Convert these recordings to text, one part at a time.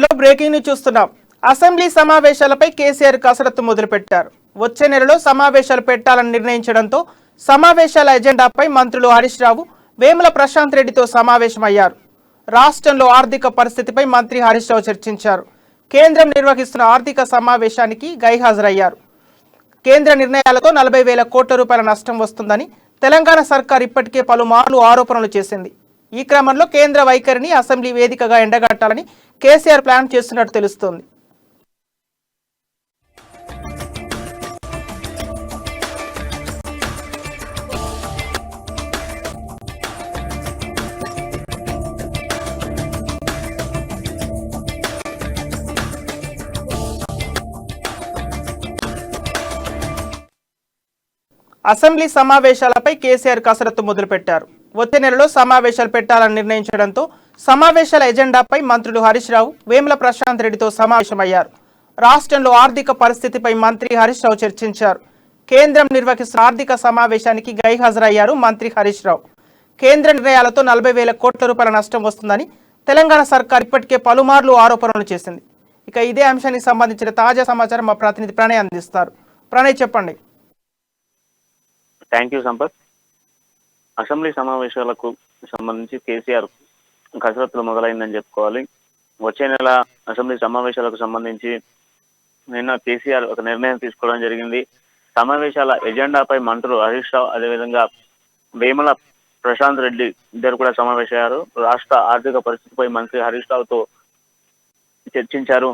లో బ్రేకింగ్ ని చూస్తున్నాం. అసెంబ్లీ సమావేశాలపై కేసీఆర్ కసరత్తు మొదలుపెట్టారు. వచ్చే నెలలో సమావేశాలు పెట్టాలని నిర్ణయించడంతో సమావేశాల ఎజెండాపై మంత్రులు హరీష్ రావు, వేముల ప్రశాంత్ రెడ్డితో సమావేశమయ్యారు. రాష్ట్రంలో ఆర్థిక పరిస్థితిపై మంత్రి హరీష్ రావు చర్చించారు. కేంద్రం నిర్వహిస్తున్న ఆర్థిక సమావేశానికి గైహాజరయ్యారు. కేంద్ర నిర్ణయాలతో 40,000 కోట్ల రూపాయల నష్టం వస్తుందని తెలంగాణ సర్కార్ ఇప్పటికే పలుమార్లు ఆరోపణలు చేసింది. ఈ క్రమంలో కేంద్ర వైఖరిని అసెంబ్లీ వేదికగా ఎండగట్టాలని కేసీఆర్ ప్లాన్ చేస్తున్నట్టు తెలుస్తోంది. అసెంబ్లీ సమావేశాలపై కేసీఆర్ కసరత్తు మొదలుపెట్టారు. వచ్చే నెలలో సమావేశాలు పెట్టాలని నిర్ణయించడంతో సమావేశాల ఎజెండాపై మంత్రులు హరీష్ రావు, వేముల ప్రశాంత్ రెడ్డితో సమావేశమయ్యారు. రాష్ట్రంలో ఆర్థిక పరిస్థితిపై మంత్రి హరీష్ రావు చర్చించారు. కేంద్రం నిర్వహిస్తున్న ఆర్థిక సమావేశానికి గైహాజరయ్యారు మంత్రి హరీష్ రావు. కేంద్ర నిర్ణయాలతో 40,000 కోట్ల రూపాయల నష్టం వస్తుందని తెలంగాణ సర్కార్ ఇప్పటికే పలుమార్లు ఆరోపణలు చేసింది. ఇక ఇదే అంశానికి సంబంధించిన తాజా సమాచారం మా ప్రతినిధి ప్రణయ్ అందిస్తారు. ప్రణయ్, చెప్పండి. Thank you Sampath. అసెంబ్లీ సమావేశాలకు సంబంధించి కేసీఆర్ కసరత్తులు మొదలైందని చెప్పుకోవాలి. వచ్చే నెల అసెంబ్లీ సమావేశాలకు సంబంధించి నిన్న కేసీఆర్ ఒక నిర్ణయం తీసుకోవడం జరిగింది. సమావేశాల ఎజెండాపై మంత్రులు హరీష్ రావు, అదేవిధంగా వేముల ప్రశాంత్ రెడ్డి ఇద్దరు కూడా సమావేశమయ్యారు. రాష్ట్ర ఆర్థిక పరిస్థితిపై మంత్రి హరీష్ రావుతో చర్చించారు.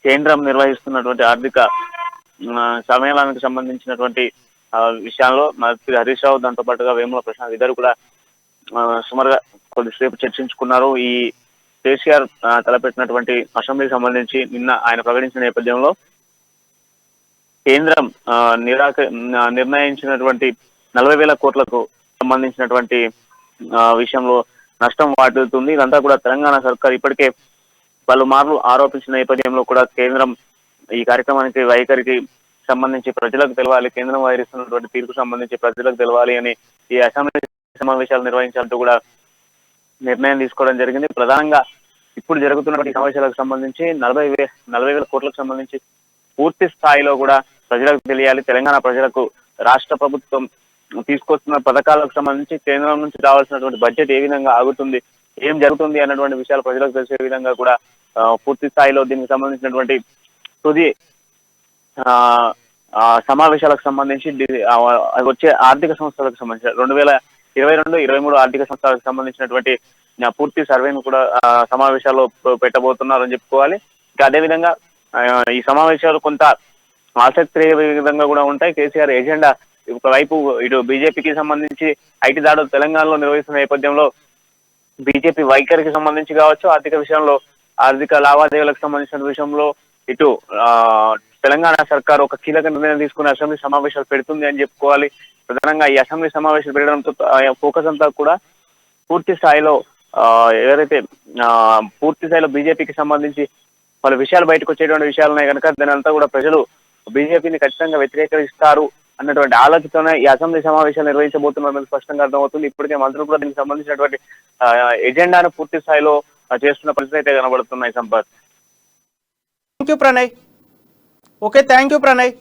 కేంద్రం నిర్వహిస్తున్నటువంటి ఆర్థిక సమ్మేళనానికి సంబంధించినటువంటి విషయాల్లో మంత్రి హరీష్ రావు, దాంతో పాటుగా వేముల ప్రశాంత్ ఇద్దరు కూడా సుమారుగా కొద్దిసేపు చర్చించుకున్నారు. ఈ కేసీఆర్ తలపెట్టినటువంటి అసెంబ్లీకి సంబంధించి నిన్న ఆయన ప్రకటించిన నేపథ్యంలో కేంద్రం నిర్ణయించినటువంటి 40,000 కోట్లకు సంబంధించినటువంటి విషయంలో నష్టం వాటిల్తుంది. ఇదంతా కూడా తెలంగాణ సర్కార్ ఇప్పటికే పలుమార్లు ఆరోపించిన నేపథ్యంలో కూడా కేంద్రం ఈ కార్యక్రమానికి వైఖరికి సంబంధించి ప్రజలకు తెలవాలి, కేంద్రం వహిస్తున్నటువంటి తీర్పు సంబంధించి ప్రజలకు తెలవాలి అని ఈ అసెంబ్లీ సమావేశాలు నిర్వహించాలంటూ కూడా నిర్ణయం తీసుకోవడం జరిగింది. ప్రధానంగా ఇప్పుడు జరుగుతున్నటువంటి సమావేశాలకు సంబంధించి 40,000 కోట్లకు సంబంధించి పూర్తి స్థాయిలో కూడా ప్రజలకు తెలియాలి. తెలంగాణ ప్రజలకు రాష్ట్ర ప్రభుత్వం తీసుకొస్తున్న పథకాలకు సంబంధించి కేంద్రం నుంచి రావాల్సినటువంటి బడ్జెట్ ఏ విధంగా ఆగుతుంది, ఏం జరుగుతుంది అన్నటువంటి విషయాలు ప్రజలకు తెలిసే విధంగా కూడా పూర్తి స్థాయిలో దీనికి సంబంధించినటువంటి తుది సమావేశాలకు సంబంధించి వచ్చే ఆర్థిక సంస్థలకు సంబంధించి 2022-23 ఆర్థిక సంవత్సరాలకు సంబంధించినటువంటి పూర్తి సర్వేను కూడా సమావేశాల్లో పెట్టబోతున్నారని చెప్పుకోవాలి. ఇంకా అదేవిధంగా ఈ సమావేశాలు కొంత ఆసక్తి విధంగా కూడా ఉంటాయి. కేసీఆర్ ఎజెండా ఒకవైపు ఇటు బీజేపీకి సంబంధించి ఐటీ దాడులు తెలంగాణలో నిర్వహిస్తున్న నేపథ్యంలో బీజేపీ వైఖరికి సంబంధించి కావచ్చు, ఆర్థిక విషయంలో ఆర్థిక లావాదేవీలకు సంబంధించిన విషయంలో ఇటు తెలంగాణ సర్కార్ ఒక కీలక నిర్ణయం తీసుకుని అసెంబ్లీ సమావేశాలు పెడుతుంది అని చెప్పుకోవాలి. ప్రధానంగా ఈ అసెంబ్లీ సమావేశాలు పెట్టడంతో ఫోకస్ అంతా కూడా పూర్తి స్థాయిలో ఎవరైతే పూర్తి స్థాయిలో బీజేపీకి సంబంధించి పలు విషయాలు బయటకు వచ్చేటువంటి విషయాలు ఉన్నాయి కనుక దాని అంతా కూడా ప్రజలు బీజేపీని ఖచ్చితంగా వ్యతిరేకిస్తారు అన్నటువంటి ఆలోచనతోనే ఈ అసెంబ్లీ సమావేశాలు నిర్వహించబోతున్నారు స్పష్టంగా అర్థమవుతుంది. ఇప్పటికే మంత్రులు కూడా దీనికి సంబంధించినటువంటి ఎజెండాను పూర్తి స్థాయిలో చేస్తున్న పరిస్థితి అయితే కనబడుతున్నాయి. Sampath. Thank you Pranay. Okay, thank you Pranay.